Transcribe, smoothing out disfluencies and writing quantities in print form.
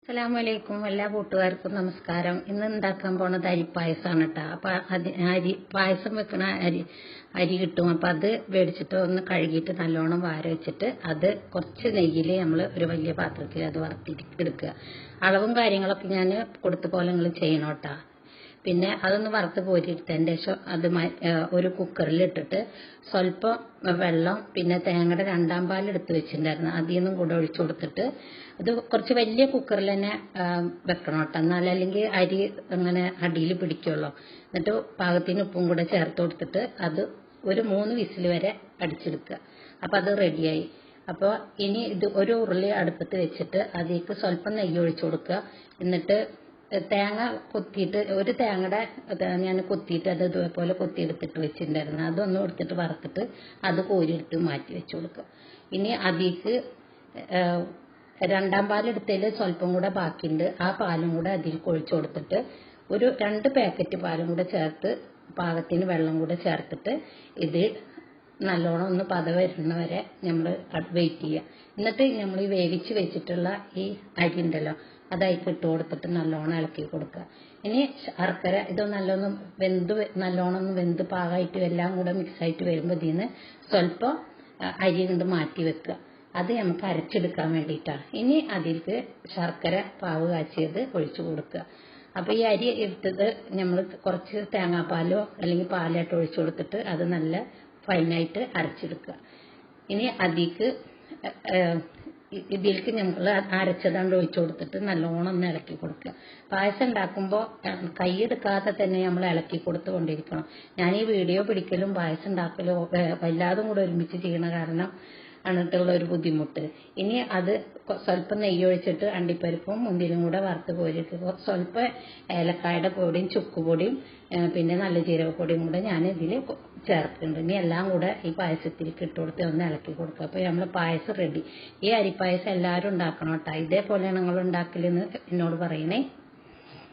അസ്സലാമലൈക്കും. എല്ലാ കൂട്ടുകാർക്കും നമസ്കാരം. ഇന്ന് ഉണ്ടാക്കാൻ പോണത് അരിപ്പായസമാണ് കേട്ടോ. അപ്പൊ പായസം വെക്കണ അരി കിട്ടും. അപ്പൊ അത് മേടിച്ചിട്ട് ഒന്ന് കഴുകിയിട്ട് നല്ലോണം വാര വെച്ചിട്ട് അത് കുറച്ച് നെയ്യിൽ നമ്മൾ ഒരു വലിയ പാത്രത്തിൽ അത് വറുത്തിട്ട് എടുക്കുക. അളവും കാര്യങ്ങളൊക്കെ ഞാൻ കൊടുത്ത പോലെ നിങ്ങൾ ചെയ്യണം കേട്ടോ. പിന്നെ അതൊന്ന് വറുത്ത് കോരിയെടുത്തതിൻ്റെ ശേഷം അത് ഒരു കുക്കറിൽ ഇട്ടിട്ട് സ്വല്പം വെള്ളം പിന്നെ തേങ്ങയുടെ 2 പാൽ എടുത്ത് വെച്ചിട്ടുണ്ടായിരുന്നു, അതിൽ നിന്നും കൂടെ ഒഴിച്ചു കൊടുത്തിട്ട് അത് കുറച്ച് വലിയ കുക്കറിൽ തന്നെ വെക്കണം കേട്ടോ, എന്നാലല്ലെങ്കിൽ അരി അങ്ങനെ അടിയിൽ പിടിക്കുള്ളൂ. എന്നിട്ട് പാകത്തിന് ഉപ്പും കൂടെ ചേർത്ത് കൊടുത്തിട്ട് അത് ഒരു 3 വിസിൽ വരെ അടിച്ചെടുക്കുക. അപ്പം അത് റെഡിയായി. അപ്പോൾ ഇനി ഇത് ഒരു ഉരുളി അടുപ്പത്ത് വെച്ചിട്ട് അതിലേക്ക് സ്വല്പം നെയ്യ് ഒഴിച്ചു കൊടുക്കുക. എന്നിട്ട് തേങ്ങ കൊത്തിയിട്ട് ഒരു തേങ്ങയുടെ ഞാൻ കൊത്തിയിട്ട് അത് ഇതുപോലെ കൊത്തിയെടുത്തിട്ട് വെച്ചിട്ടുണ്ടായിരുന്നു, അതൊന്നും എടുത്തിട്ട് വറുത്തിട്ട് അത് കോരിയെടുത്ത് മാറ്റി വെച്ച് കൊടുക്കുക. ഇനി അതിലേക്ക് 2 പാലെടുത്തതിൽ സ്വല്പം കൂടെ ബാക്കിയുണ്ട്, ആ പാലും കൂടെ അതിലേക്ക് ഒഴിച്ചു കൊടുത്തിട്ട് ഒരു 2 പാക്കറ്റ് പാലും കൂടെ ചേർത്ത് പാകത്തിന് വെള്ളം കൂടെ ചേർത്തിട്ട് ഇത് നല്ലോണം ഒന്ന് പത വരുന്നവരെ നമ്മൾ വെയിറ്റ് ചെയ്യുക. എന്നിട്ട് നമ്മൾ ഈ വേവിച്ച് വെച്ചിട്ടുള്ള ഈ അരി ഉണ്ടല്ലോ അതായിട്ട് ഇട്ട് കൊടുത്തിട്ട് നല്ലോണം ഇളക്കി കൊടുക്കുക. ഇനി ശർക്കര ഇത് നല്ലോണം വെന്ത് പാകമായിട്ട് എല്ലാം കൂടെ മിക്സായിട്ട് വരുമ്പോൾ ഇതിന് സ്വല്പം അരി കൊണ്ട് മാറ്റി വെക്കുക. അത് നമുക്ക് അരച്ചെടുക്കാൻ വേണ്ടിയിട്ടാണ്. ഇനി അതിലേക്ക് ശർക്കര പാവ് കാച്ചിയത് ഒഴിച്ചു കൊടുക്കുക. അപ്പോൾ ഈ അരി എടുത്തത് നമ്മൾ കുറച്ച് തേങ്ങാപ്പാലോ അല്ലെങ്കിൽ പാലായിട്ട് ഒഴിച്ചു കൊടുത്തിട്ട് അത് നല്ല ഫൈനായിട്ട് അരച്ചെടുക്കുക. ഇനി അതിലേക്ക് ഇതിലേക്ക് നമ്മൾ അരച്ചതാണ്ട് ഒഴിച്ചു കൊടുത്തിട്ട് നല്ലോണം ഒന്ന് ഇളക്കി കൊടുക്കുക. പായസം ഉണ്ടാക്കുമ്പോൾ കൈയെടുക്കാതെ തന്നെ നമ്മൾ ഇളക്കി കൊടുത്തുകൊണ്ടിരിക്കണം. ഞാൻ ഈ വീഡിയോ പിടിക്കലും പായസം ഉണ്ടാക്കലും എല്ലാതും കൂടെ ഒരുമിച്ച് ചെയ്യണ കാരണം എന്നിട്ടുള്ള ഒരു ബുദ്ധിമുട്ട്. ഇനി അത് സ്വല്പം നെയ്യ് ഒഴിച്ചിട്ട് അണ്ടിപ്പരിപ്പും മുന്തിരിയും കൂടെ വറുത്ത് കോരിയിട്ട് സ്വല്പം ഏലക്കായുടെ പൊടിയും ചുക്കുപൊടിയും പിന്നെ നല്ല ജീരകപ്പൊടിയും കൂടെ ഞാൻ ഇതിൽ ചേർക്കുന്നുണ്ട്. ഇനി എല്ലാം കൂടെ ഈ പായസത്തിലേക്ക് ഇട്ട് കൊടുത്ത് ഒന്ന് ഇളക്കി കൊടുക്കുക. അപ്പോൾ നമ്മൾ പായസം റെഡി. ഈ അരിപ്പായസം എല്ലാവരും ഉണ്ടാക്കണം കേട്ടോ. ഇതേപോലെയാണ് നിങ്ങൾ ഉണ്ടാക്കലെന്ന് എന്നോട് പറയണേ.